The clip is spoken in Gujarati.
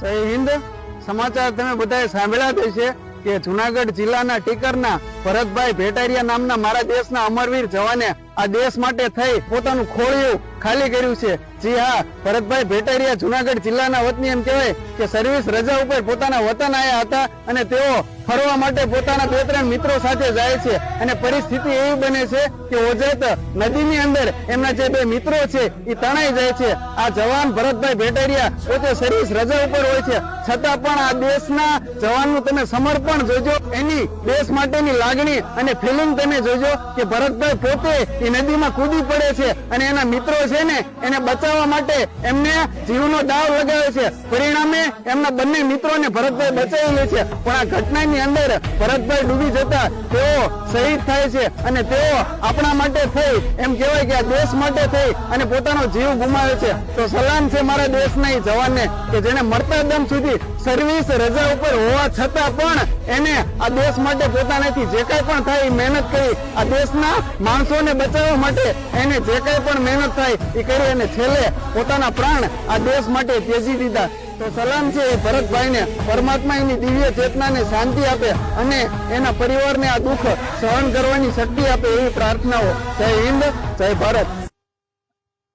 જય હિન્દ। સમાચાર તમે બધાએ સાંભળ્યા જ હશે કે જુનાગઢ જિલ્લાના ટીકરના ભરતભાઈ ભેટારિયા નામના મારા દેશના અમરવીર જવાને આ દેશ માટે થઈ પોતાનું ખોળિયું ખાલી કર્યું છે। જી હા, ભરતભાઈ ભેટારિયા જુનાગઢ જિલ્લાના વતની એમ કહેવાય કે સર્વિસ રજા ઉપર પોતાના વતન આવ્યા હતા અને તેઓ ફરવા માટે પોતાના 2-3 મિત્રો સાથે જાય છે અને પરિસ્થિતિ એવી બને છે કે ઓજત નદીની અંદર એમના જે 2 મિત્રો છે એ તણાઈ જાય છે। આ જવાન ભરતભાઈ ભેટારિયા પોતે સર્વિસ રજા ઉપર હોય છે, છતાં પણ આ દેશના જવાનનું તમે સમર્પણ જોજો, એની દેશ માટેની લાગણી અને ફિલિંગ તમે જોજો કે ભરતભાઈ પોતે એ નદીમાં કૂદી પડે છે અને એના મિત્રો છે ને એને બચાવવા માટે એમને જીવનો દાવ લગાવે છે। પરિણામે એમના બંને મિત્રોને ભરતભાઈ બચાવી લે છે, પણ આ ઘટનાની અંદર ભરતભાઈ ડૂબી જતા તેઓ શહીદ થાય છે અને તેઓ આપણા માટે થઈ એમ કહેવાય કે આ દેશ માટે થઈ અને પોતાનો જીવ ગુમાવે છે। તો સલામ છે મારા દેશના એ જવાનને કે જેને મરતા દમ સુધી સર્વિસ રજા ઉપર હોવા છતાં પણ એને આ દેશ માટે પોતાનાથી જે કાંઈ પણ થાય મહેનત કરી આ દેશના માણસોને બચાવવા માટે એને જે કાંઈ પણ મહેનત થાય એ કરી અને છેલ્લે પોતાના પ્રાણ આ દેશ માટે ત્યજી દીધા। તો સલામ છે એ ભરતભાઈને, પરમાત્મા એની દિવ્ય ચેતનાને શાંતિ આપે અને એના પરિવારને આ દુઃખ સહન કરવાની શક્તિ આપે એવી પ્રાર્થનાઓ। જય હિન્દ, જય ભારત।